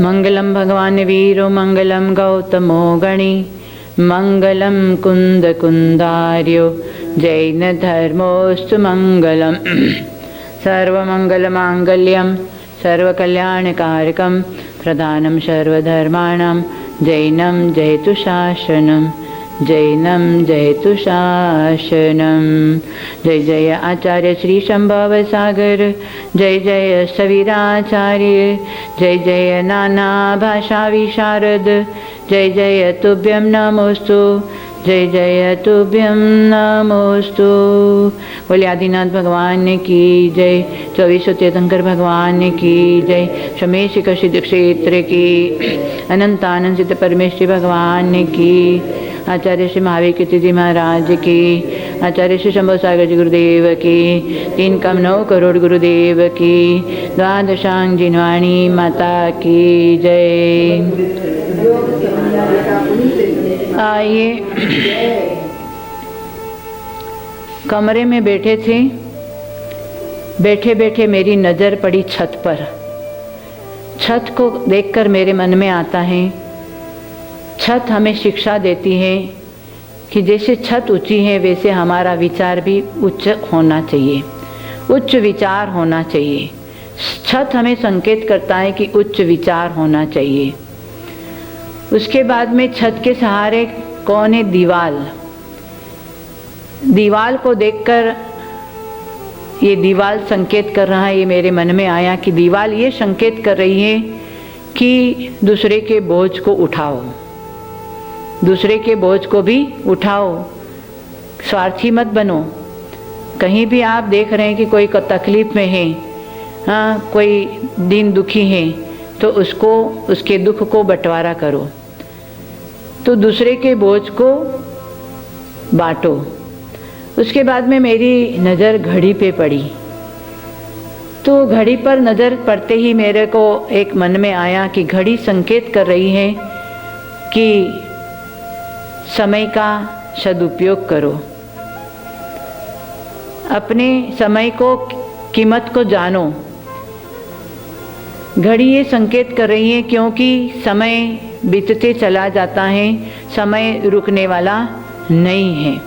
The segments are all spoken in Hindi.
मंगलम भगवान वीरो मंगलम गौतमो गणी मंगलम कुंद कुंदार्यो जैन धर्मोस्तु मंगलम। सर्वमंगलमांगल्यम सर्वकल्याणकारकम प्रधानम सर्वधर्माणां जैनम जयतु शासनम जैनम जयतु शासनम। जय जय आचार्य श्री संभव सागर, जय जय सवीराचार्य, जय जय नाना भाषा विशारद, जय जय तुभ्यं नमोस्तु, जय जय तुभ्यं नमोस्तु। बोले आदिनाथ भगवान की जय, 24 तीर्थंकर भगवान की जय, शमेश कशिद क्षेत्र की अनंतानंद सिद्ध परमेश्वरी भगवान की, आचार्य श्री महावीर कीर्ति जी महाराज की, आचार्य श्री शंभु सागर जी गुरुदेव की, 3 कम 9 करोड़ गुरुदेव की, द्वादशांग जिनवाणी माता की जय। आइए, कमरे में बैठे थे, बैठे बैठे मेरी नज़र पड़ी छत पर। छत को देखकर मेरे मन में आता है, छत हमें शिक्षा देती है कि जैसे छत ऊंची है वैसे हमारा विचार भी उच्च होना चाहिए, उच्च विचार होना चाहिए। छत हमें संकेत करता है कि उच्च विचार होना चाहिए। उसके बाद में छत के सहारे कौन है? दीवाल। दीवाल को देखकर ये दीवाल संकेत कर रहा है, ये मेरे मन में आया कि दीवाल ये संकेत कर रही है कि दूसरे के बोझ को उठाओ, दूसरे के बोझ को भी उठाओ, स्वार्थी मत बनो। कहीं भी आप देख रहे हैं कि कोई तकलीफ में है, हाँ, कोई दिन दुखी है, तो उसको, उसके दुख को बंटवारा करो, तो दूसरे के बोझ को बांटो। उसके बाद में मेरी नज़र घड़ी पे पड़ी, तो घड़ी पर नज़र पड़ते ही मेरे को एक मन में आया कि घड़ी संकेत कर रही है कि समय का सदुपयोग करो, अपने समय को, कीमत को जानो। घड़ी ये संकेत कर रही है क्योंकि समय बीतते चला जाता है, समय रुकने वाला नहीं है।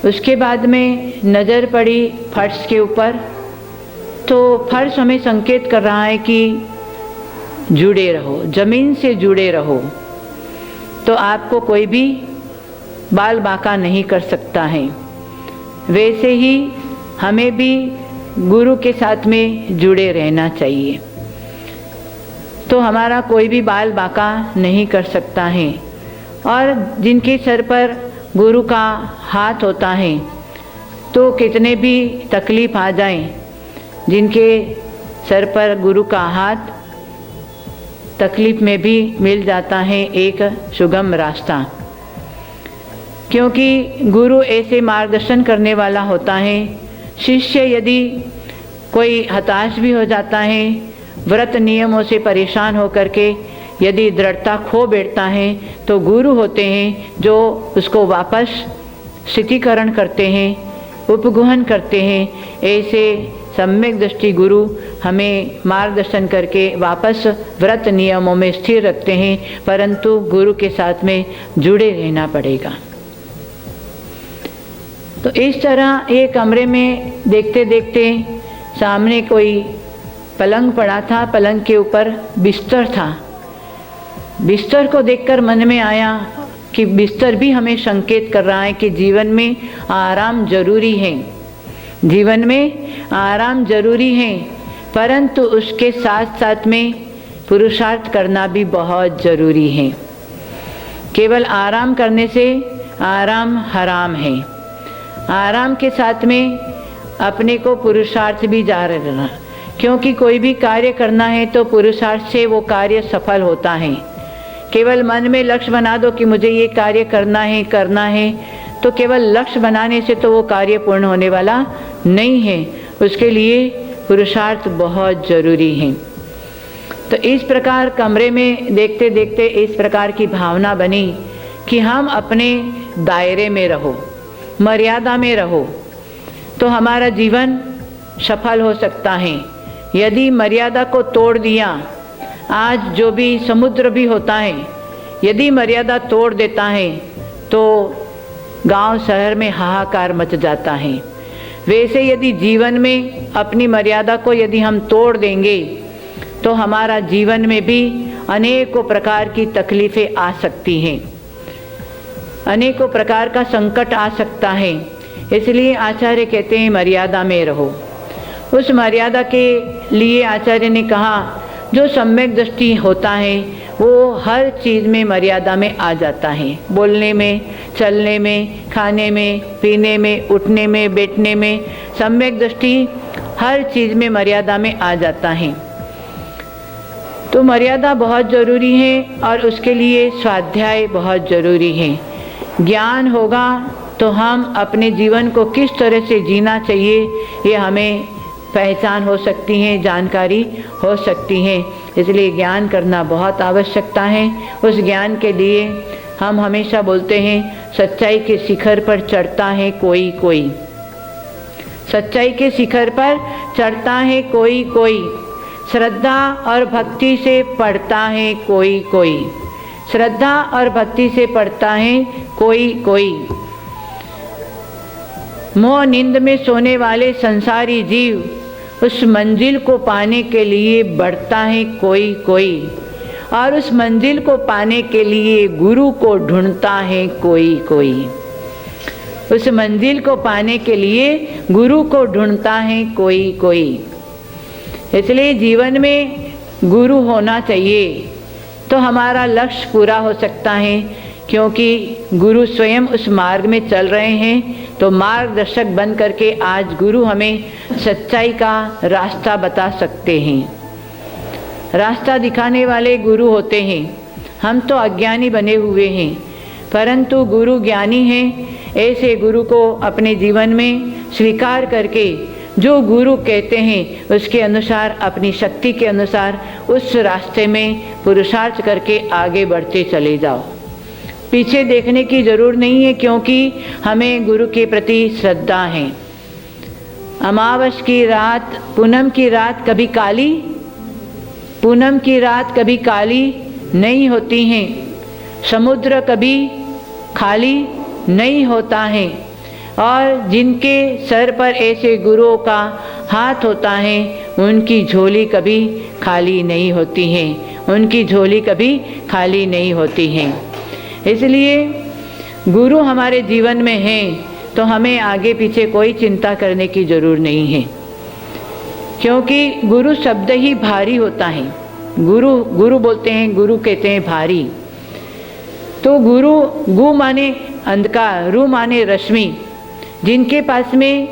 उसके बाद में नज़र पड़ी फर्श के ऊपर, तो फर्श हमें संकेत कर रहा है कि जुड़े रहो, ज़मीन से जुड़े रहो, तो आपको कोई भी बाल बांका नहीं कर सकता है। वैसे ही हमें भी गुरु के साथ में जुड़े रहना चाहिए, तो हमारा कोई भी बाल बांका नहीं कर सकता है। और जिनके सर पर गुरु का हाथ होता है, तो कितने भी तकलीफ आ जाएं, जिनके सर पर गुरु का हाथ, तकलीफ में भी मिल जाता है एक सुगम रास्ता। क्योंकि गुरु ऐसे मार्गदर्शन करने वाला होता है। शिष्य यदि कोई हताश भी हो जाता है, व्रत नियमों से परेशान होकर के यदि दृढ़ता खो बैठता है, तो गुरु होते हैं जो उसको वापस स्थितीकरण करते हैं, उपगुहन करते हैं। ऐसे सम्यक दृष्टि गुरु हमें मार्गदर्शन करके वापस व्रत नियमों में स्थिर रखते हैं, परंतु गुरु के साथ में जुड़े रहना पड़ेगा। तो इस तरह एक कमरे में देखते देखते सामने कोई पलंग पड़ा था, पलंग के ऊपर बिस्तर था। बिस्तर को देखकर मन में आया कि बिस्तर भी हमें संकेत कर रहा है कि जीवन में आराम जरूरी है, जीवन में आराम जरूरी है, परंतु उसके साथ साथ में पुरुषार्थ करना भी बहुत ज़रूरी है। केवल आराम करने से आराम हराम है। आराम के साथ में अपने को पुरुषार्थ भी जारी रखना, क्योंकि कोई भी कार्य करना है तो पुरुषार्थ से वो कार्य सफल होता है। केवल मन में लक्ष्य बना दो कि मुझे ये कार्य करना है, तो केवल लक्ष्य बनाने से तो वो कार्य पूर्ण होने वाला नहीं है। उसके लिए पुरुषार्थ बहुत ज़रूरी है। तो इस प्रकार कमरे में देखते देखते इस प्रकार की भावना बनी कि हम अपने दायरे में रहो, मर्यादा में रहो, तो हमारा जीवन सफल हो सकता है। यदि मर्यादा को तोड़ दिया, आज जो भी समुद्र भी होता है, यदि मर्यादा तोड़ देता है तो गांव शहर में हाहाकार मच जाता है। वैसे यदि जीवन में अपनी मर्यादा को यदि हम तोड़ देंगे तो हमारा जीवन में भी अनेकों प्रकार की तकलीफ़ें आ सकती हैं, अनेकों प्रकार का संकट आ सकता है। इसलिए आचार्य कहते हैं मर्यादा में रहो। उस मर्यादा के लिए आचार्य ने कहा जो सम्यक दृष्टि होता है वो हर चीज़ में मर्यादा में आ जाता है, बोलने में, चलने में, खाने में, पीने में, उठने में, बैठने में, सम्यक दृष्टि हर चीज़ में मर्यादा में आ जाता है। तो मर्यादा बहुत ज़रूरी है और उसके लिए स्वाध्याय बहुत ज़रूरी है। ज्ञान होगा तो हम अपने जीवन को किस तरह से जीना चाहिए ये हमें पहचान हो सकती है, जानकारी हो सकती है। इसलिए ज्ञान करना बहुत आवश्यकता है। उस ज्ञान के लिए हम हमेशा बोलते हैं सच्चाई के शिखर पर चढ़ता है कोई कोई, सच्चाई के शिखर पर चढ़ता है कोई कोई, श्रद्धा और भक्ति से पढ़ता है कोई कोई, श्रद्धा और भक्ति से पढ़ता है कोई कोई। मोह नींद में सोने वाले संसारी जीव उस मंजिल को पाने के लिए बढ़ता है कोई कोई, और उस मंजिल को पाने के लिए गुरु को ढूंढता है कोई कोई, उस मंजिल को पाने के लिए गुरु को ढूंढता है कोई कोई। इसलिए जीवन में गुरु होना चाहिए तो हमारा लक्ष्य पूरा हो सकता है, क्योंकि गुरु स्वयं उस मार्ग में चल रहे हैं। तो मार्गदर्शक बन करके आज गुरु हमें सच्चाई का रास्ता बता सकते हैं, रास्ता दिखाने वाले गुरु होते हैं। हम तो अज्ञानी बने हुए हैं, परंतु गुरु ज्ञानी हैं। ऐसे गुरु को अपने जीवन में स्वीकार करके जो गुरु कहते हैं उसके अनुसार, अपनी शक्ति के अनुसार उस रास्ते में पुरुषार्थ करके आगे बढ़ते चले जाओ। पीछे देखने की ज़रूर नहीं है, क्योंकि हमें गुरु के प्रति श्रद्धा है। अमावस की रात, पूनम की रात कभी काली, पूनम की रात कभी काली नहीं होती हैं। समुद्र कभी खाली नहीं होता है, और जिनके सर पर ऐसे गुरुओं का हाथ होता है उनकी झोली कभी खाली नहीं होती है, उनकी झोली कभी खाली नहीं होती है। इसलिए गुरु हमारे जीवन में हैं तो हमें आगे पीछे कोई चिंता करने की ज़रूर नहीं है, क्योंकि गुरु शब्द ही भारी होता है। गुरु गुरु बोलते हैं, गुरु कहते हैं भारी। तो गुरु, गु माने अंधकार, रु माने रश्मि। जिनके पास में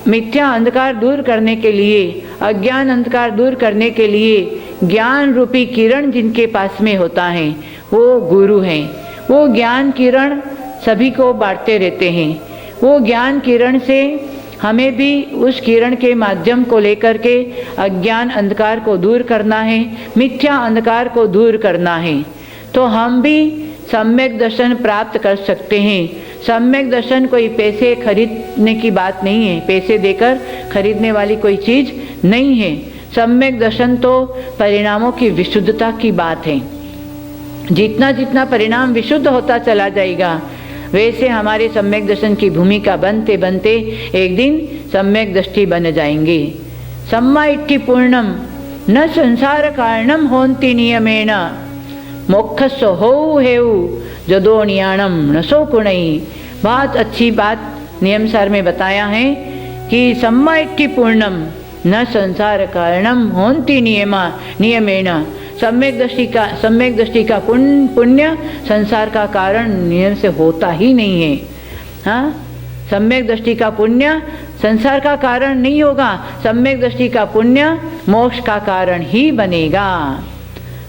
मिथ्या अंधकार दूर करने के लिए, अज्ञान अंधकार दूर करने के लिए ज्ञान रूपी किरण जिनके पास में होता है वो गुरु हैं। वो ज्ञान किरण सभी को बांटते रहते हैं। वो ज्ञान किरण से हमें भी उस किरण के माध्यम को लेकर के अज्ञान अंधकार को दूर करना है, मिथ्या अंधकार को दूर करना है। तो हम भी सम्यक दर्शन प्राप्त कर सकते हैं। सम्यक दर्शन कोई पैसे खरीदने की बात नहीं है, पैसे देकर खरीदने वाली कोई चीज़ नहीं है। सम्यक दर्शन तो परिणामों की विशुद्धता की बात है। जितना जितना परिणाम विशुद्ध होता चला जाएगा, वैसे हमारे सम्यक दर्शन की भूमिका बनते बनते एक दिन सम्यक दृष्टि बन जाएंगे। सम्मा इट्ठी पूर्णम न संसार कारणम होन्ति नियमेन, मोक्षस्व हो हेउ जदोनियाणम नसो कुणई। बहुत अच्छी बात नियमसार में बताया है कि सम्मा इट्ठी पूर्णम न संसार कारणम होन्ति नियमेन। सम्यक दृष्टि का पुण्य संसार का कारण नियम से होता ही नहीं है। हाँ, सम्यक दृष्टि का पुण्य संसार का कारण नहीं होगा, सम्यक दृष्टि का पुण्य मोक्ष का कारण ही बनेगा।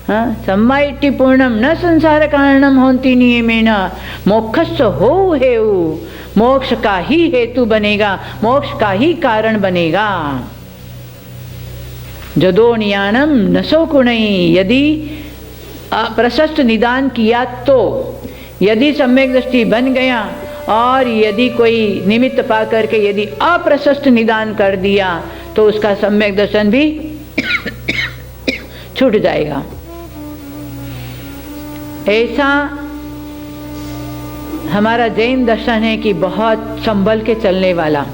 हाँ, सम्मा इट्ठी पूर्णम न संसार कारणम होन्ति नियमेन, मोक्षस्व हो हेउ। मोक्ष का ही हेतु बनेगा, मोक्ष का ही कारण बनेगा। जदोनियानम नसो कुणई। यदि प्रशस्त निदान किया तो, यदि सम्यक दृष्टि बन गया और यदि कोई निमित्त पा करके यदि अप्रशस्त निदान कर दिया तो उसका सम्यक दर्शन भी छूट जाएगा। ऐसा हमारा जैन दर्शन है कि बहुत संभल के चलने वाला,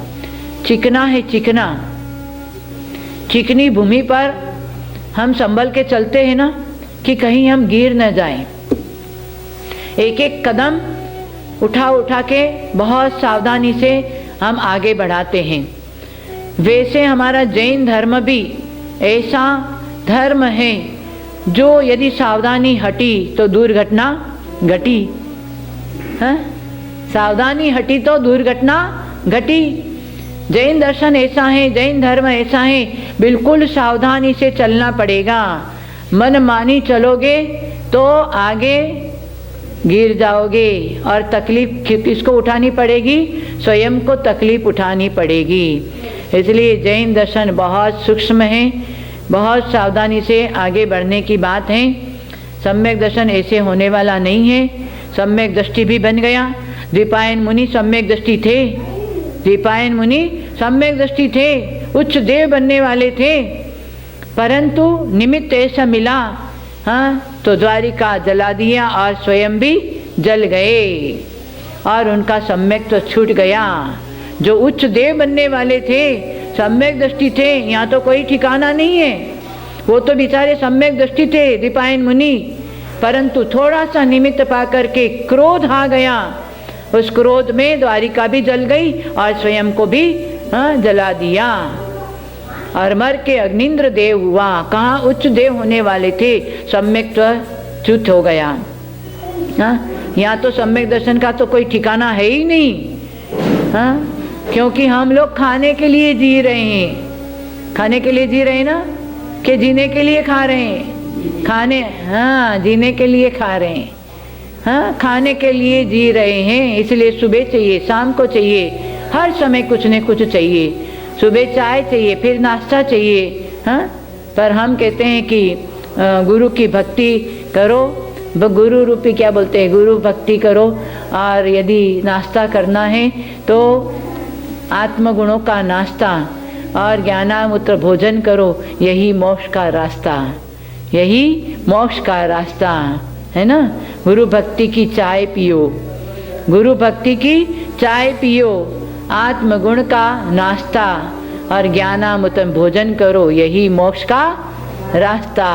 चिकना है, चिकना, चिकनी भूमि पर हम संभल के चलते हैं ना कि कहीं हम गिर न जाएं। एक एक कदम उठा उठा के बहुत सावधानी से हम आगे बढ़ाते हैं। वैसे हमारा जैन धर्म भी ऐसा धर्म है जो यदि सावधानी हटी तो दुर्घटना घटी। हाँ, सावधानी हटी तो दुर्घटना घटी। जैन दर्शन ऐसा है, जैन धर्म ऐसा है, बिल्कुल सावधानी से चलना पड़ेगा। मनमानी चलोगे तो आगे गिर जाओगे और तकलीफ किसको उठानी पड़ेगी? स्वयं को तकलीफ उठानी पड़ेगी। इसलिए जैन दर्शन बहुत सूक्ष्म है, बहुत सावधानी से आगे बढ़ने की बात है। सम्यक दर्शन ऐसे होने वाला नहीं है। सम्यक दृष्टि भी बन गया। द्विपायन मुनि सम्यक दृष्टि थे, द्विपायन मुनि सम्यक दृष्टि थे, उच्च देव बनने वाले थे, परंतु निमित्त ऐसा मिला, हाँ, तो द्वारिका जला दिया और स्वयं भी जल गए और उनका सम्यक तो छूट गया। जो उच्च देव बनने वाले थे, सम्यक दृष्टि थे, यहाँ तो कोई ठिकाना नहीं है। वो तो बेचारे सम्यक दृष्टि थे द्विपायन मुनि, परंतु थोड़ा सा निमित्त पा करके क्रोध आ गया। उस क्रोध में द्वारिका भी जल गई और स्वयं को भी जला दिया और मर के अग्निंद्र देव हुआ। कहाँ उच्च देव होने वाले थे, सम्यक तो च्युत हो गया। यहाँ तो सम्यक दर्शन का तो कोई ठिकाना है ही नहीं। हाँ, क्योंकि हम लोग खाने के लिए जी रहे हैं। खाने के लिए जी रहे हैं ना, कि जीने के लिए खा रहे हैं? खाने, हाँ, जीने के लिए खा रहे हैं। हाँ, खाने के लिए जी रहे हैं। इसलिए सुबह चाहिए, शाम को चाहिए, हर समय कुछ न कुछ चाहिए। सुबह चाय चाहिए, फिर नाश्ता चाहिए। हाँ, पर हम कहते हैं कि गुरु की भक्ति करो, गुरु रूपी क्या बोलते हैं, गुरु भक्ति करो, और यदि नाश्ता करना है तो आत्मगुणों का नाश्ता और ज्ञानामृत भोजन करो। यही मोक्ष का रास्ता, यही मोक्ष का रास्ता है ना। गुरु भक्ति की चाय पियो, गुरु भक्ति की चाय पियो, आत्मगुण का नाश्ता और ज्ञानामृत भोजन करो। यही मोक्ष का रास्ता।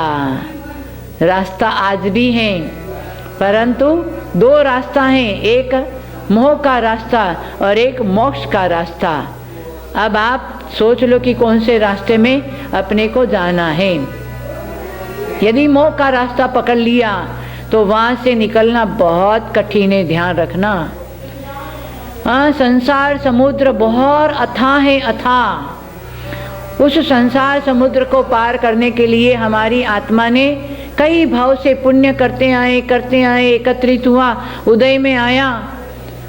रास्ता आज भी है, परंतु दो रास्ता हैं, एक मोह का रास्ता और एक मोक्ष का रास्ता। अब आप सोच लो कि कौन से रास्ते में अपने को जाना है। यदि मोह का रास्ता पकड़ लिया तो वहाँ से निकलना बहुत कठिन है, ध्यान रखना। हाँ, संसार समुद्र बहुत अथाह है, अथाह। उस संसार समुद्र को पार करने के लिए हमारी आत्मा ने कई भाव से पुण्य करते आए, एकत्रित हुआ, उदय में आया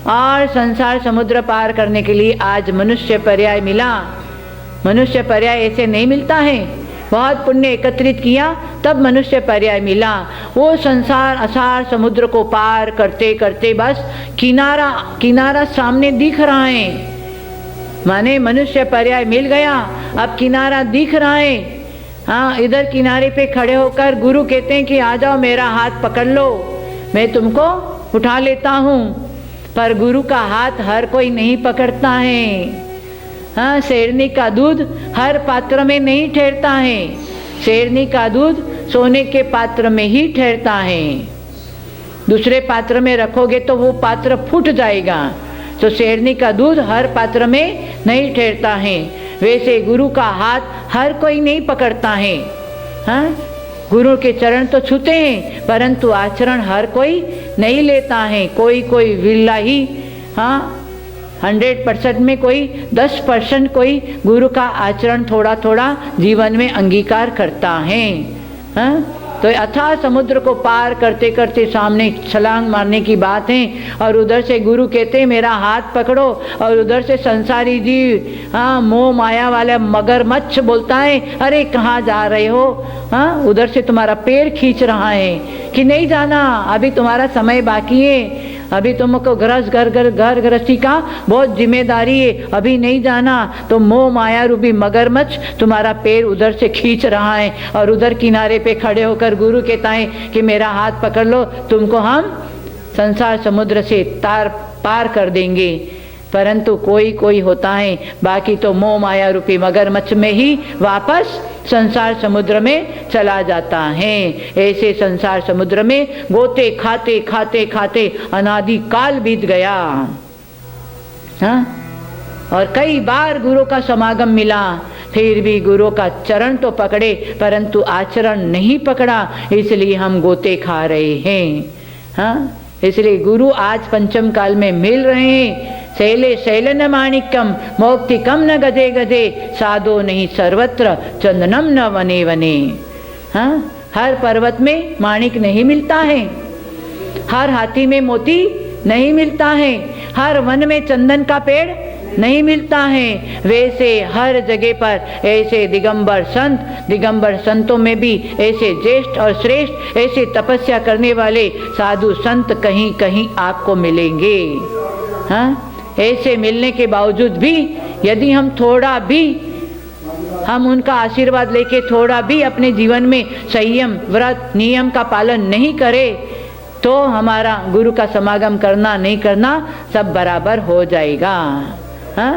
और संसार समुद्र पार करने के लिए आज मनुष्य पर्याय मिला। मनुष्य पर्याय ऐसे नहीं मिलता है, बहुत पुण्य एकत्रित किया तब मनुष्य पर्याय मिला। वो संसार असार समुद्र को पार करते करते बस किनारा सामने दिख रहा है, माने मनुष्य पर्याय मिल गया, अब किनारा दिख रहा है। हाँ, इधर किनारे पे खड़े होकर गुरु कहते हैं कि आ जाओ, मेरा हाथ पकड़ लो, मैं तुमको उठा लेता हूँ। पर गुरु का हाथ हर कोई नहीं पकड़ता है। हाँ, शेरनी का दूध हर पात्र में नहीं ठहरता है। शेरनी का दूध सोने के पात्र में ही ठहरता है। दूसरे पात्र में रखोगे तो वो पात्र फूट जाएगा। तो शेरनी का दूध हर पात्र में नहीं ठहरता है। वैसे गुरु का हाथ हर कोई नहीं पकड़ता है। हाँ, गुरु के चरण तो छूते हैं, परंतु आचरण हर कोई नहीं लेता है। कोई विरला ही, हाँ, 100% में कोई 10% कोई गुरु का आचरण थोड़ा थोड़ा जीवन में अंगीकार करता है। हाँ, तो अथाह समुद्र को पार करते करते सामने छलांग मारने की बात है और उधर से गुरु कहते हैं मेरा हाथ पकड़ो, और उधर से संसारी जीव, हाँ, मोह माया वाला मगरमच्छ बोलता है अरे कहाँ जा रहे हो। हाँ, उधर से तुम्हारा पैर खींच रहा है कि नहीं जाना, अभी तुम्हारा समय बाकी है। अभी तुमको घर गृहस्थी का बहुत जिम्मेदारी है, अभी नहीं जाना तो मोह माया रूपी मगरमच्छ तुम्हारा पैर उधर से खींच रहा है और उधर किनारे पे खड़े होकर गुरु कहता है कि मेरा हाथ पकड़ लो, तुमको हम संसार समुद्र से पार कर देंगे। परंतु कोई होता है, बाकी तो मोह माया रूपी मगरमच्छ में ही वापस संसार समुद्र में चला जाता है। ऐसे संसार समुद्र में गोते खाते खाते खाते अनादि काल बीत गया। हाँ? और कई बार गुरु का समागम मिला, फिर भी गुरु का चरण तो पकड़े परंतु आचरण नहीं पकड़ा, इसलिए हम गोते खा रहे हैं। हाँ? इसलिए गुरु आज पंचम काल में मिल रहे हैं। शैले शैलन माणिक्यम मोक्तिकम न गजे गजे, साधो नहीं सर्वत्र चंदनम न वने वने। हाँ? हर पर्वत में माणिक नहीं मिलता है, हर हाथी में मोती नहीं मिलता है, हर वन में चंदन का पेड़ नहीं मिलता है। वैसे हर जगह पर ऐसे दिगंबर संतों में भी ऐसे ज्येष्ठ और श्रेष्ठ, ऐसे तपस्या करने वाले साधु संत कहीं कहीं आपको मिलेंगे। हाँ? ऐसे मिलने के बावजूद भी यदि हम थोड़ा भी हम उनका आशीर्वाद लेके थोड़ा भी अपने जीवन में संयम व्रत नियम का पालन नहीं करें तो हमारा गुरु का समागम करना नहीं करना सब बराबर हो जाएगा। हाँ?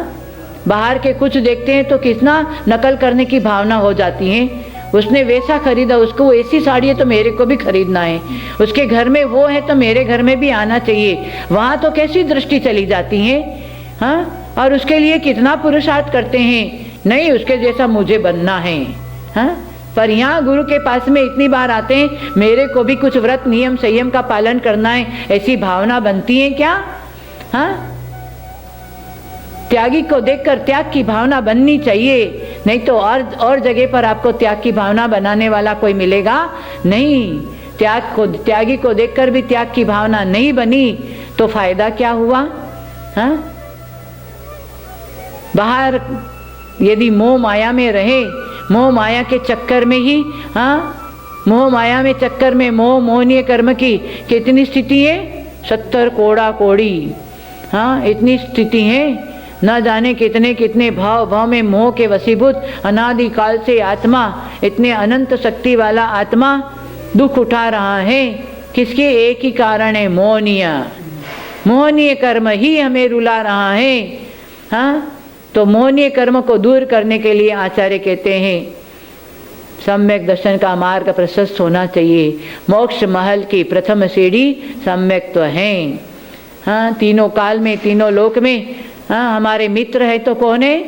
बाहर के कुछ देखते हैं तो कितना नकल करने की भावना हो जाती है। उसने वैसा खरीदा, उसको ऐसी साड़ी है तो मेरे को भी खरीदना है, उसके घर में वो है तो मेरे घर में भी आना चाहिए। वहाँ तो कैसी दृष्टि चली जाती है। हाँ? और उसके लिए कितना पुरुषार्थ करते हैं, नहीं उसके जैसा मुझे बनना है। हाँ? पर यहाँ गुरु के पास में इतनी बार आते हैं, मेरे को भी कुछ व्रत नियम संयम का पालन करना है, ऐसी भावना बनती है क्या? हाँ? त्यागी को देखकर त्याग की भावना बननी चाहिए, नहीं तो और जगह पर आपको त्याग की भावना बनाने वाला कोई मिलेगा नहीं। त्यागी को देखकर भी त्याग की भावना नहीं बनी तो फायदा क्या हुआ? हाँ? बाहर यदि मोह माया में रहे, मोह माया के चक्कर में ही, हाँ, मोह माया में चक्कर में मोहनीय कर्म की कितनी स्थिति है? 70 कोड़ा कोड़ी। हाँ, इतनी स्थिति है। न जाने कितने कितने भाव में मोह के वशीभूत अनादि काल से आत्मा, इतने अनंत शक्ति वाला आत्मा दुख उठा रहा है। किसके? एक ही कारण है, मोहनीय कर्म ही हमें रुला रहा है। हाँ? तो मोहनीय कर्म को दूर करने के लिए आचार्य कहते हैं सम्यक दर्शन का मार्ग प्रशस्त होना चाहिए। मोक्ष महल की प्रथम सीढ़ी सम्यक है। हाँ? तीनों काल में तीनों लोक में हाँ, हमारे मित्र है तो कौन है?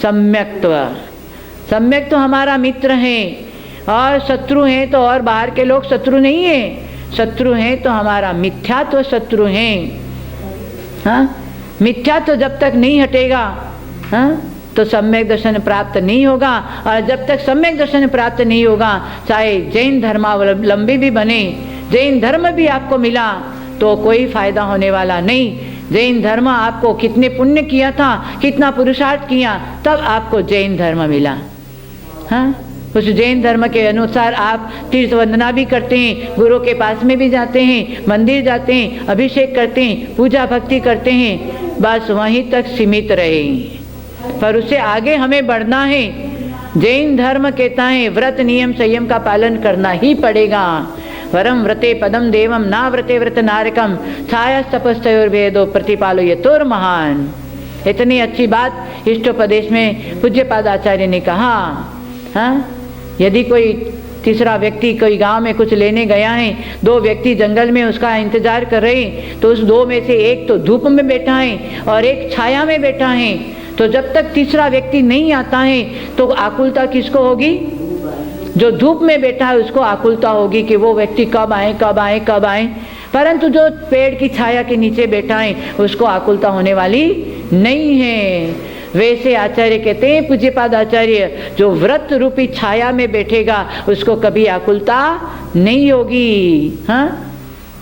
सम्यक्त्व। सम्यक तो हमारा मित्र है, और शत्रु हैं तो और बाहर के लोग शत्रु नहीं है। शत्रु हैं तो हमारा मिथ्यात्व शत्रु हैं। हाँ? मिथ्यात्व जब तक नहीं हटेगा, हाँ, तो सम्यक दर्शन प्राप्त नहीं होगा। और जब तक सम्यक दर्शन प्राप्त नहीं होगा, चाहे जैन धर्मावलंबी भी बने, जैन धर्म भी आपको मिला तो कोई फायदा होने वाला नहीं। जैन धर्म आपको कितने पुण्य किया था, कितना पुरुषार्थ किया, तब आपको जैन धर्म मिला। हाँ? उस जैन धर्म के अनुसार आप तीर्थ वंदना भी करते हैं, गुरु के पास में भी जाते हैं, मंदिर जाते हैं, अभिषेक करते हैं, पूजा भक्ति करते हैं, बस वहीं तक सीमित रहे। पर उससे आगे हमें बढ़ना है। जैन धर्म कहता है व्रत नियम संयम का पालन करना ही पड़ेगा। वरम व्रते पदम देवम ना व्रते व्रत नारकम छाया तपस्तयोर्भेदो प्रतिपालो यतोर महान। इतनी अच्छी बात इष्टोपदेश में पूज्यपाद आचार्य ने कहा। हाँ? यदि कोई तीसरा व्यक्ति कोई गांव में कुछ लेने गया है, 2 व्यक्ति जंगल में उसका इंतजार कर रहे हैं, तो उस 2 में से एक तो धूप में बैठा है और एक छाया में बैठा है, तो जब तक तीसरा व्यक्ति नहीं आता है तो आकुलता किसको होगी? जो धूप में बैठा है उसको आकुलता होगी कि वो व्यक्ति कब आए कब आए कब आए। परंतु जो पेड़ की छाया के नीचे बैठा है उसको आकुलता होने वाली नहीं है। वैसे आचार्य कहते हैं पूज्यपाद आचार्य, जो व्रत रूपी छाया में बैठेगा उसको कभी आकुलता नहीं होगी। हाँ?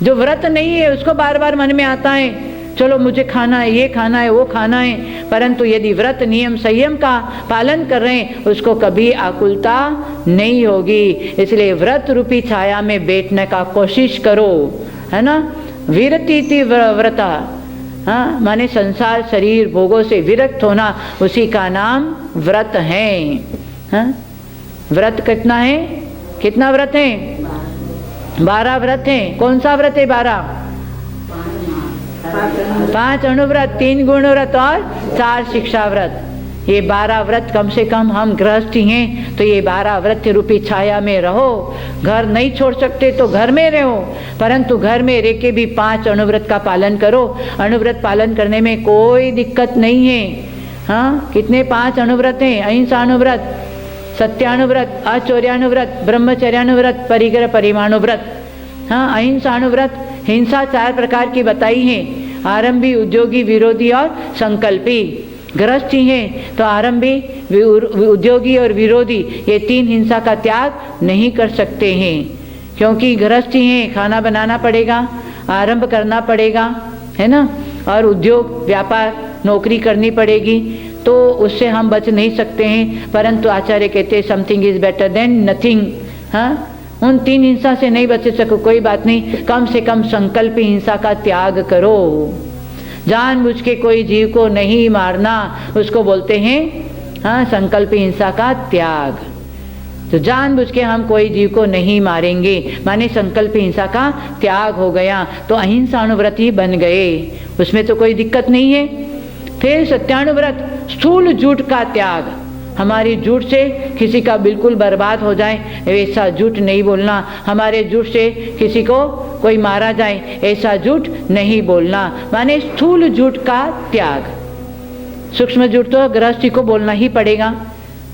जो व्रत नहीं है उसको बार बार मन में आता है चलो मुझे खाना है, ये खाना है, वो खाना है, परंतु यदि व्रत नियम संयम का पालन कर रहे हैं उसको कभी आकुलता नहीं होगी। इसलिए व्रत रूपी छाया में बैठने का कोशिश करो, है ना? विरतीति व्रता, हाँ माने संसार शरीर भोगों से विरक्त होना, उसी का नाम व्रत है। हाँ? व्रत कितना है? कितना व्रत है? 12 व्रत हैं। कौन सा व्रत है 12? 5 अणुव्रत, 3 गुण व्रत और 4 शिक्षा व्रत। ये 12 व्रत कम से कम हम गृहस्थी हैं तो ये 12 व्रत रूपी छाया में रहो। घर नहीं छोड़ सकते तो घर में रहो, परंतु घर में रह के भी 5 अणुव्रत का पालन करो। अणुव्रत पालन करने में कोई दिक्कत नहीं है। हाँ, कितने 5 अणुव्रत हैं? अहिंसानुव्रत, सत्यानुव्रत, आचौर्यानुव्रत, ब्रह्मचर्यानुव्रत, परिग्रह परिमाणुव्रत। हाँ, अहिंसानुव्रत, हिंसा 4 प्रकार की बताई है, आरंभी, उद्योगी, विरोधी और संकल्पी। गृहस्थी हैं तो आरंभी, उद्योगी और विरोधी ये 3 हिंसा का त्याग नहीं कर सकते हैं, क्योंकि गृहस्थी हैं, खाना बनाना पड़ेगा, आरंभ करना पड़ेगा, है ना, और उद्योग व्यापार नौकरी करनी पड़ेगी, तो उससे हम बच नहीं सकते हैं। परंतु आचार्य कहते हैं something is better than nothing. हाँ, उन 3 हिंसा से नहीं बच सको कोई बात नहीं, कम से कम संकल्प हिंसा का त्याग करो। जानबूझ के कोई जीव को नहीं मारना, उसको बोलते हैं हाँ संकल्प हिंसा का त्याग। तो जानबूझ के हम कोई जीव को नहीं मारेंगे, माने संकल्प हिंसा का त्याग हो गया, तो अहिंसानुव्रत ही बन गए, उसमें तो कोई दिक्कत नहीं है। फिर सत्यानुव्रत, स्थूल झूठ का त्याग। हमारी झूठ से किसी का बिल्कुल बर्बाद हो जाए ऐसा झूठ नहीं बोलना, हमारे झूठ से किसी को कोई मारा जाए ऐसा झूठ नहीं बोलना, माने स्थूल झूठ का त्याग। सूक्ष्म झूठ तो गृहस्थी को बोलना ही पड़ेगा।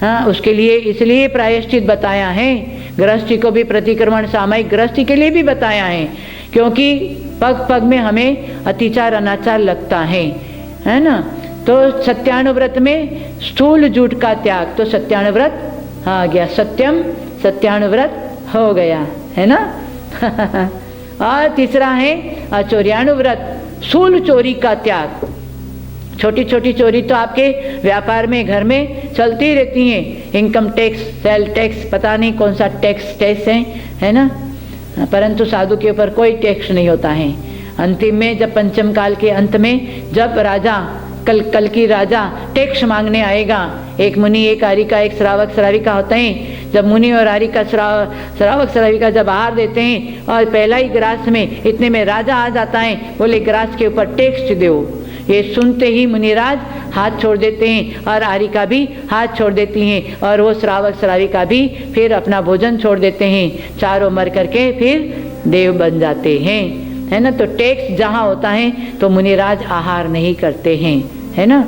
हाँ, उसके लिए इसलिए प्रायश्चित बताया है, गृहस्थी को भी प्रतिक्रमण सामयिक गृहस्थी के लिए भी बताया है, क्योंकि पग पग में हमें अतिचार अनाचार लगता है ना। तो सत्यानुव्रत में स्थूल झूठ का त्याग, तो सत्यानुव्रत आ गया, सत्यम सत्यानुव्रत हो गया, है ना। और तीसरा है अचौर्यानुव्रत, स्थूल चोरी का त्याग। छोटी छोटी चोरी तो आपके व्यापार में घर में चलती रहती हैं, इनकम टैक्स, सेल टैक्स, पता नहीं कौन सा टैक्स है ना, परंतु साधु के ऊपर कोई टैक्स नहीं होता है। अंतिम में जब पंचम काल के अंत में जब राजा कल की राजा टैक्स मांगने आएगा, एक मुनि एक आरिका एक श्रावक श्राविका होते हैं, जब मुनि और आरिका श्रावक श्राविका जब आहार देते हैं और पहला ही ग्रास में इतने में राजा आ जाता है, बोले ग्रास के ऊपर टैक्स दो। ये सुनते ही मुनिराज हाथ छोड़ देते हैं और आरिका भी हाथ छोड़ देती हैं और वो श्रावक श्राविका भी फिर अपना भोजन छोड़ देते हैं, चारों मर करके फिर देव बन जाते हैं, है ना। तो टैक्स जहाँ होता है तो मुनिराज आहार नहीं करते हैं, है ना।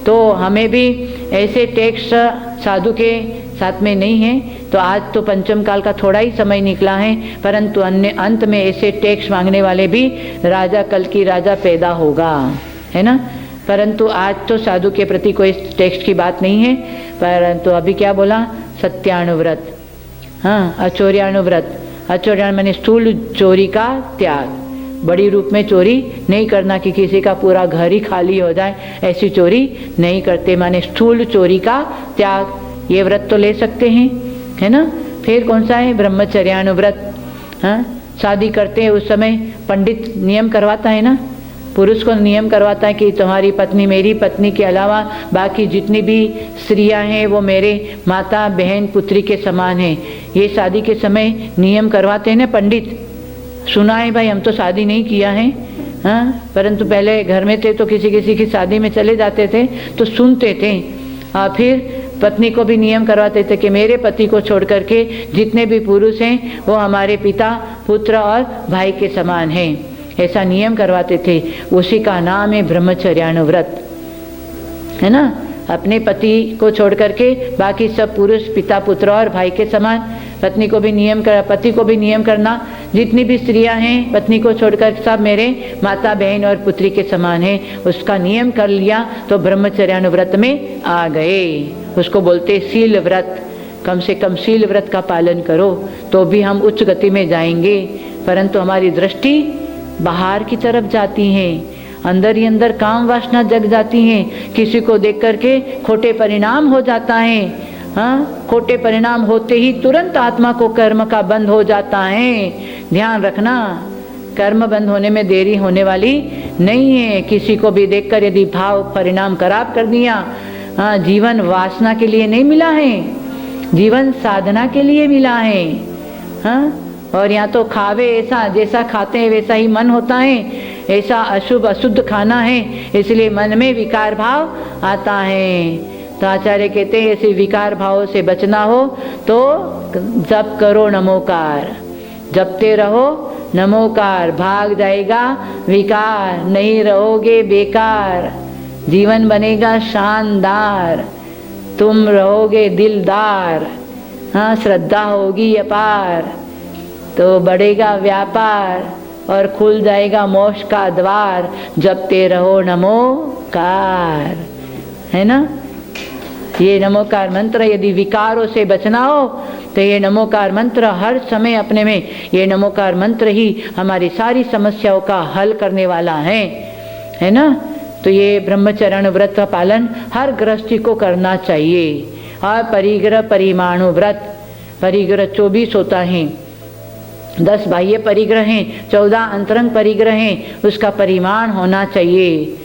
तो हमें भी ऐसे टैक्स साधु के साथ में नहीं है, तो आज तो पंचम काल का थोड़ा ही समय निकला है, परंतु अन्य अंत में ऐसे टैक्स मांगने वाले भी राजा कल की राजा पैदा होगा, है ना। परंतु आज तो साधु के प्रति कोई टैक्स की बात नहीं है, परंतु अभी क्या बोला, सत्यानुव्रत, हाँ अचौर्यानुव्रत। अचौर्यान माने स्थूल चोरी का त्याग, बड़ी रूप में चोरी नहीं करना कि किसी का पूरा घर ही खाली हो जाए, ऐसी चोरी नहीं करते, माने स्थूल चोरी का त्याग। ये व्रत तो ले सकते हैं, है ना। फिर कौन सा है, ब्रह्मचर्यानुव्रत। हाँ, शादी करते हैं उस समय पंडित नियम करवाता है ना, पुरुष को नियम करवाता है कि तुम्हारी पत्नी मेरी पत्नी के अलावा बाकी जितनी भी स्त्रियां हैं वो मेरे माता बहन पुत्री के समान हैं। ये शादी के समय नियम करवाते हैं ना पंडित। सुना है भाई, हम तो शादी नहीं किया है, हाँ, परंतु पहले घर में थे तो किसी किसी की शादी में चले जाते थे तो सुनते थे। और फिर पत्नी को भी नियम करवाते थे कि मेरे पति को छोड़ करके जितने भी पुरुष हैं वो हमारे पिता पुत्र और भाई के समान हैं, ऐसा नियम करवाते थे। उसी का नाम है ब्रह्मचर्यानुव्रत, है ना। अपने पति को छोड़ करके बाकी सब पुरुष पिता पुत्र और भाई के समान, पत्नी को भी नियम कर, पति को भी नियम करना, जितनी भी स्त्रियां हैं पत्नी को छोड़कर सब मेरे माता बहन और पुत्री के समान हैं, उसका नियम कर लिया तो ब्रह्मचर्यानुव्रत में आ गए। उसको बोलते शील व्रत। कम से कम शील व्रत का पालन करो तो भी हम उच्च गति में जाएंगे, परंतु हमारी दृष्टि बाहर की तरफ जाती है, अंदर ही अंदर काम वासना जग जाती हैं, किसी को देख करके खोटे परिणाम हो जाता है। हाँ, खोटे परिणाम होते ही तुरंत आत्मा को कर्म का बंध हो जाता है। ध्यान रखना, कर्म बंद होने में देरी होने वाली नहीं है। किसी को भी देखकर यदि भाव परिणाम खराब कर दिया, जीवन वासना के लिए नहीं मिला है, जीवन साधना के लिए मिला है। और यहाँ तो खावे ऐसा, जैसा खाते हैं वैसा ही मन होता है, ऐसा अशुभ अशुद्ध खाना है, इसलिए मन में विकार भाव आता है। तो आचार्य कहते हैं ऐसे विकार भावों से बचना हो तो जप करो नमोकार, जपते रहो नमोकार, भाग जाएगा विकार, नहीं रहोगे बेकार, जीवन बनेगा शानदार, तुम रहोगे दिलदार, श्रद्धा होगी अपार, तो बढ़ेगा व्यापार और खुल जाएगा मोक्ष का द्वार। जपते रहो नमोकार, है ना। ये नमोकार मंत्र, यदि विकारों से बचना हो तो ये नमोकार मंत्र हर समय अपने में, ये नमोकार मंत्र ही हमारी सारी समस्याओं का हल करने वाला है ना। तो ये ब्रह्मचरण व्रत का पालन हर गृहस्थी को करना चाहिए। और परिग्रह परिमाणु व्रत, परिग्रह 24 होता है, 10 बाह्य परिग्रह हैं, 14 अंतरंग परिग्रह हैं, उसका परिमाण होना चाहिए।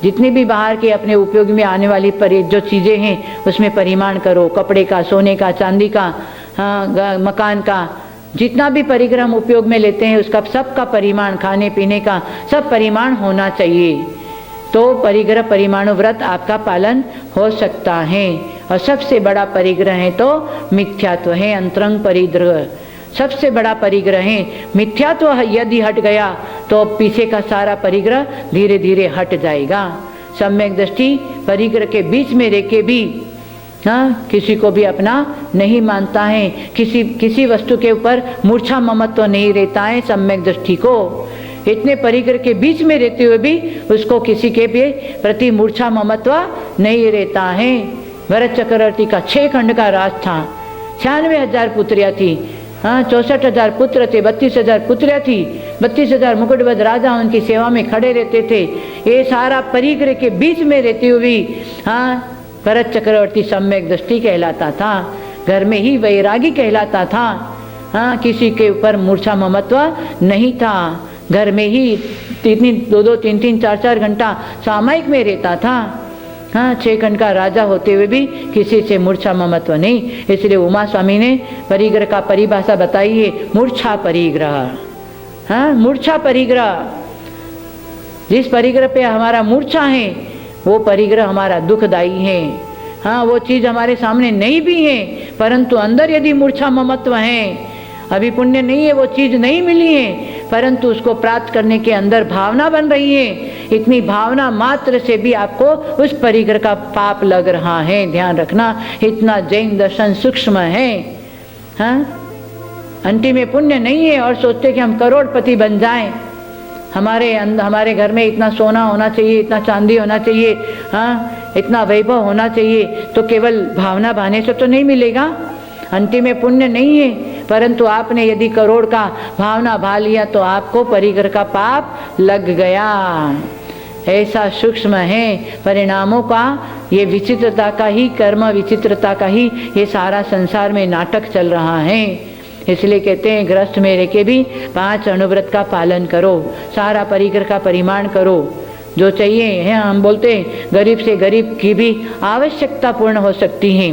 जितने भी बाहर के अपने उपयोग में आने वाली जो चीज़ें हैं उसमें परिमाण करो, कपड़े का, सोने का, चांदी का, मकान का, जितना भी परिग्रह हम उपयोग में लेते हैं उसका सबका परिमाण, खाने पीने का सब परिमाण होना चाहिए। तो परिग्रह परिमाणु व्रत आपका पालन हो सकता है। और सबसे बड़ा परिग्रह है तो मिथ्यात्व है, अंतरंग परिग्रह सबसे बड़ा परिग्रह है। मिथ्यात्व यदि हट गया तो पीछे का सारा परिग्रह धीरे धीरे हट जाएगा। सम्यक दृष्टि परिग्रह के बीच में रह के भी किसी को भी अपना नहीं मानता है, किसी वस्तु के ऊपर मूर्छा ममत्व तो नहीं रहता है सम्यक दृष्टि को। इतने परिग्रह के बीच में रहते हुए भी उसको किसी के भी प्रति मूर्छा ममत्व नहीं रहता है। भरत चक्रवर्ती का 6 खंड का राज था, 96,000 पुत्रियाँ थी, 64,000 पुत्र थे, 32,000 पुत्रियाँ थी, 32,000 मुकुटबद्ध राजा उनकी सेवा में खड़े रहते थे। ये सारा परिग्रह के बीच में रहते हुए भरत चक्रवर्ती सम्यक दृष्टि कहलाता था, घर में ही वैरागी कहलाता था। किसी के ऊपर मूर्छा ममत्व नहीं था, घर में ही 2-2, 3-3, 4-4 घंटा सामायिक में रहता था। 6 खंड का राजा होते हुए भी किसी से मूर्छा ममत्व नहीं। इसलिए उमा स्वामी ने परिग्रह का परिभाषा बताई है, मूर्छा परिग्रह। मूर्छा परिग्रह, जिस परिग्रह पे हमारा मूर्छा है वो परिग्रह हमारा दुखदायी है। वो चीज़ हमारे सामने नहीं भी है परंतु अंदर यदि मूर्छा ममत्व है, अभी पुण्य नहीं है, वो चीज़ नहीं मिली है परंतु उसको प्राप्त करने के अंदर भावना बन रही है, इतनी भावना मात्र से भी आपको उस परिग्रह का पाप लग रहा है। ध्यान रखना, इतना जैन दर्शन सूक्ष्म है। अंतिम में पुण्य नहीं है और सोचते कि हम करोड़पति बन जाएं, हमारे घर में इतना सोना होना चाहिए, इतना चांदी होना चाहिए, इतना वैभव होना चाहिए, तो केवल भावना भाने से तो नहीं मिलेगा। अंतिम में पुण्य नहीं है परंतु आपने यदि करोड़ का भावना भा लिया तो आपको परिग्रह का पाप लग गया। ऐसा सूक्ष्म है परिणामों का, ये विचित्रता का ही, कर्म विचित्रता का ही ये सारा संसार में नाटक चल रहा है। इसलिए कहते हैं गृहस्थ में रह के भी 5 अनुव्रत का पालन करो, सारा परिग्रह का परिमाण करो। जो चाहिए है, हम बोलते हैं गरीब से गरीब की भी आवश्यकता पूर्ण हो सकती है।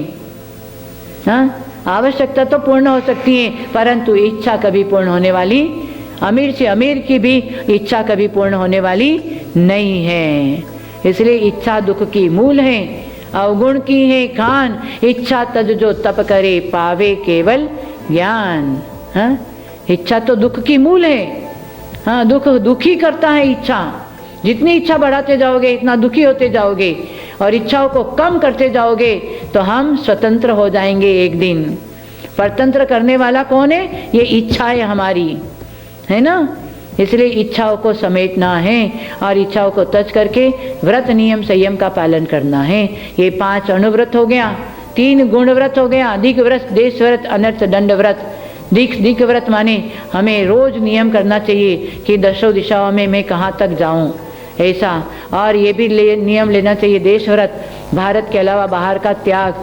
आवश्यकता तो पूर्ण हो सकती है परंतु इच्छा कभी पूर्ण होने वाली, अमीर से अमीर की भी इच्छा कभी पूर्ण होने वाली नहीं है। इसलिए इच्छा दुख की मूल है, अवगुण की है खान, इच्छा तज जो तप करे पावे केवल ज्ञान। इच्छा तो दुख की मूल है। दुख दुखी करता है इच्छा, जितनी इच्छा बढ़ाते जाओगे इतना दुखी होते जाओगे और इच्छाओं को कम करते जाओगे तो हम स्वतंत्र हो जाएंगे एक दिन। परतंत्र करने वाला कौन है? ये इच्छा है हमारी, है ना। इसलिए इच्छाओं को समेटना है और इच्छाओं को तज करके व्रत नियम संयम का पालन करना है। ये 5 अनुव्रत हो गया, 3 गुण व्रत हो गया, दिक व्रत, देश व्रत, अनर्थ दंड व्रत। दिक व्रत माने हमें रोज नियम करना चाहिए कि दशों दिशाओं में मैं कहाँ तक जाऊँ, ऐसा। और ये भी नियम लेना चाहिए देश व्रत, भारत के अलावा बाहर का त्याग,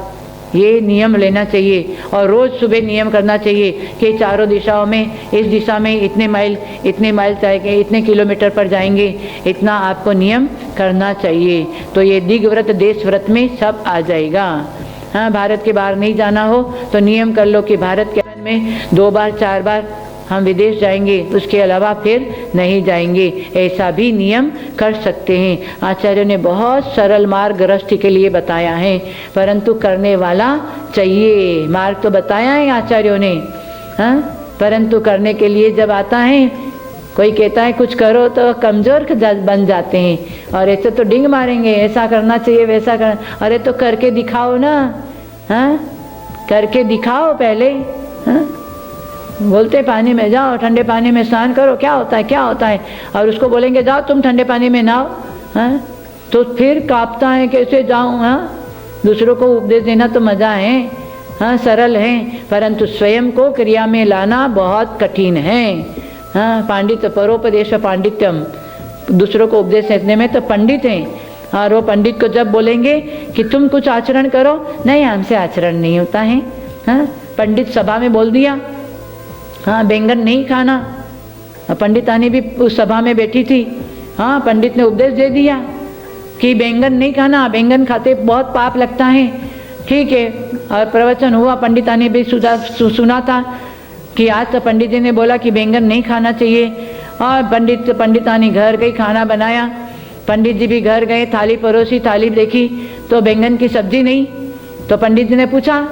ये नियम लेना चाहिए और रोज़ सुबह नियम करना चाहिए कि चारों दिशाओं में, इस दिशा में इतने माइल जाएंगे, इतने किलोमीटर पर जाएंगे, इतना आपको नियम करना चाहिए। तो ये दिग्व्रत देश व्रत में सब आ जाएगा। हाँ, भारत के बाहर नहीं जाना हो तो नियम कर लो कि भारत के में 2 बार 4 बार हम विदेश जाएंगे, उसके अलावा फिर नहीं जाएंगे। ऐसा भी नियम कर सकते हैं। आचार्य ने बहुत सरल मार्ग गृहस्थी के लिए बताया है, परंतु करने वाला चाहिए। मार्ग तो बताया है आचार्यों ने, हाँ, परंतु करने के लिए जब आता है, कोई कहता है कुछ करो तो कमज़ोर बन जाते हैं, और ऐसे तो डिंग मारेंगे, ऐसा करना चाहिए वैसा करना। अरे तो करके दिखाओ ना, हाँ, करके दिखाओ पहले। हाँ, बोलते पानी में जाओ, ठंडे पानी में स्नान करो, क्या होता है क्या होता है, और उसको बोलेंगे जाओ तुम ठंडे पानी में नहाओ, हाँ, तो फिर कांपता है कैसे जाऊँ। हाँ, दूसरों को उपदेश देना तो मज़ा है, हाँ, सरल है, परंतु स्वयं को क्रिया में लाना बहुत कठिन है। हाँ, पांडित परोपदेश पांडित्यम, दूसरों को उपदेश देने में तो पंडित हैं, और वो पंडित को जब बोलेंगे कि तुम कुछ आचरण करो, नहीं हमसे आचरण नहीं होता है। हाँ, पंडित सभा में बोल दिया, हाँ, बैंगन नहीं खाना, पंडितानी भी उस सभा में बैठी थी, हाँ, पंडित ने उपदेश दे दिया कि बैंगन नहीं खाना, बैंगन खाते बहुत पाप लगता है, ठीक है। और प्रवचन हुआ, पंडितानी भी सुना था कि आज तो पंडित जी ने बोला कि बैंगन नहीं खाना चाहिए, और पंडितानी घर गई, खाना बनाया, पंडित जी भी घर गए, थाली परोसी, थाली देखी तो बैंगन की सब्जी नहीं। तो पंडित जी ने पूछा,